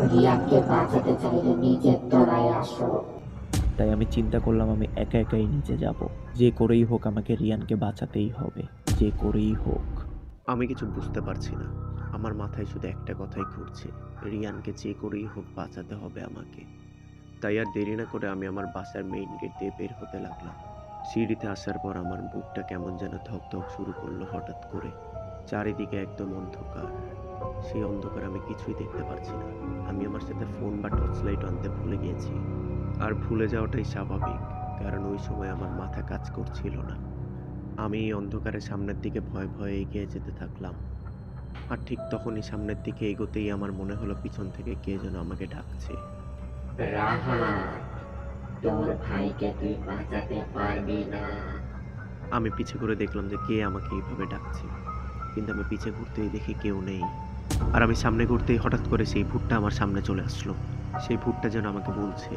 রিয়াকে বাঁচাতে চাইলে নিজের তলায় আসো। তাই আমি চিন্তা করলাম আমি একা একাই নিচে যাব। যে করেই হোক আমাকে রিয়ানকে বাঁচাতেই হবে, যে করেই হোক। আমি কিছু বুঝতে পারছি না। আমার মাথায় শুধু একটা কথাই ঘুরছে, রিয়ানকে যে করেই হোক বাঁচাতে হবে আমাকে। তাই আর দেরি না করে আমি আমার বাসার মেইন গেট দিয়ে বের হতে লাগলাম। সিঁড়িতে আসার পর আমার বুকটা কেমন যেন ধকধক শুরু করলো হঠাৎ করে। চারিদিকে একদম অন্ধকার। সেই অন্ধকার আমি কিছুই দেখতে পারছি না। আমি আমার সাথে ফোন বা টর্চ লাইট আনতে ভুলে গিয়েছি। আর ভুলে যাওয়াটাই স্বাভাবিক, কারণ ওই সময় আমার মাথা কাজ করছিল না। আমি এই অন্ধকারের সামনের দিকে ভয়ে ভয়ে এগিয়ে যেতে থাকলাম। আর ঠিক তখনই সামনের দিকে এগোতেই আমার মনে হলো পিছন থেকে কে যেন আমাকে ডাকছে। রাহা, তোর ভাইকে তুই বাঁচাতে পারবি না। আমি পিছে ঘুরে দেখলাম যে কে আমাকে এইভাবে ডাকছে, কিন্তু আমি পিছে ঘুরতেই দেখি কেউ নেই। আর আমি সামনে ঘুরতেই হঠাৎ করে সেই ভূতটা আমার সামনে চলে আসলো। সেই ভূতটা যেন আমাকে বলছে।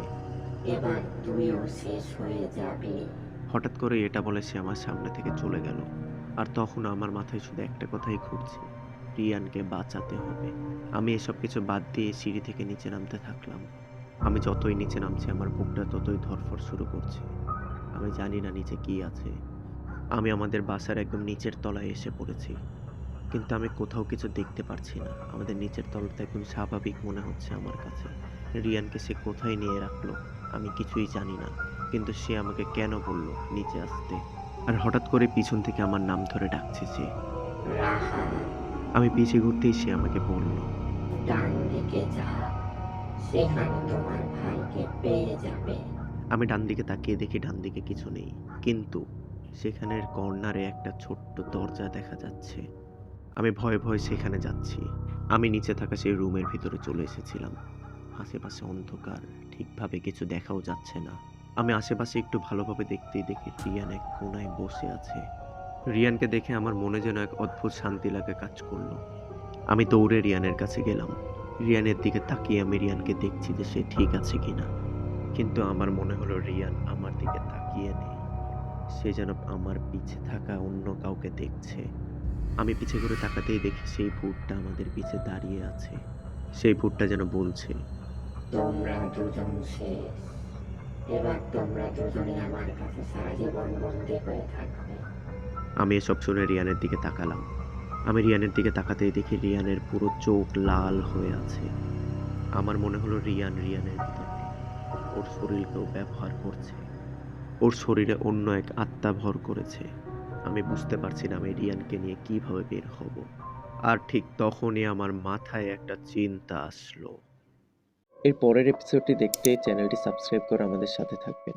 এবার তুইও শেষ হয়ে যাবি। হঠাৎ করে এটা বলে সে আমার সামনে থেকে চলে গেল। আর তখন আমার মাথায় শুধু একটা কথাই ঘুরছে, রিয়ানকে বাঁচাতে হবে। আমি এসব কিছু বাদ দিয়ে সিঁড়ি থেকে নিচে নামতে থাকলাম। আমি যতই নিচে নামছি আমার বুকটা ততই ধড়ফড় শুরু করছে। আমি জানি না নিচে কি আছে। আমি আমাদের বাসার একদম নিচের তলায় এসে পড়েছি, কিন্তু আমি কোথাও কিছু দেখতে পারছি না। আমাদের নিচের তলাটা একদম স্বাভাবিক মনে হচ্ছে আমার কাছে। রিয়ানকে সে কোথায় নিয়ে রাখলো আমি কিছুই জানি না, কিন্তু সে আমাকে কেন বলল নিচে আসতে। আর হঠাৎ করে পিছন থেকে আমার নাম ধরে ডাকছে সে। রাহা, আমি পিছে ঘুরতেই সে আমাকে বলল। ডান দিকে যা, সেখানে তোমার ভাইকে পেয়ে যাবে। আমি ডান দিকে তাকিয়ে দেখি ডান দিকে কিছু নেই, কিন্তু সেখানের কর্নারে একটা ছোট্ট দরজা দেখা যাচ্ছে। আমি ভয়ে ভয়ে সেখানে যাচ্ছি। আমি নিচে থাকা সেই রুমের ভিতরে চলে এসেছিলাম। আশেপাশে অন্ধকার, ঠিকভাবে কিছু দেখাও যাচ্ছে না। আমি আশেপাশে একটু ভালোভাবে দেখতেই দেখি রিয়ান এক কোনায় বসে আছে। রিয়ানকে দেখে আমার মনে যেন এক অদ্ভুত শান্তি লাগা কাজ করলো। আমি দৌড়ে রিয়ানের কাছে গেলাম। রিয়ানের দিকে তাকিয়ে আমি রিয়ানকে দেখছি যে সে ঠিক আছে কিনা, কিন্তু আমার মনে হলো রিয়ান আমার দিকে তাকিয়ে নেই। সে যেন আমার পিছে থাকা অন্য কাউকে দেখছে। আমি পিছে ঘুরে তাকাতেই দেখি সেই ভূতটা আমাদের পিছে দাঁড়িয়ে আছে। সেই ভূতটা যেন বলছে। তোমরা দুজন শেষ। এবার তোমরা দুজনে আমার কাছে সারা জীবন বন্দী হয়ে থাকবে। আমি এসব শুনে রিয়ানের দিকে তাকালাম। আমি রিয়ানের দিকে তাকাতেই দেখি রিয়ানের পুরো চোখ লাল হয়ে আছে। আমার মনে হলো রিয়ানের ভিতর নেই। ওর শরীরকেও ব্যবহার করছে। ওর শরীরে অন্য এক আত্মা ভর করেছে। আমি বুঝতে পারছি না আমি রিয়ানকে নিয়ে কিভাবে বের হব। আর ঠিক তখনই আমার মাথায় একটা চিন্তা আসলো। এর পরের এপিসোডটি দেখতে চ্যানেলটি সাবস্ক্রাইব করে আমাদের সাথে থাকবেন।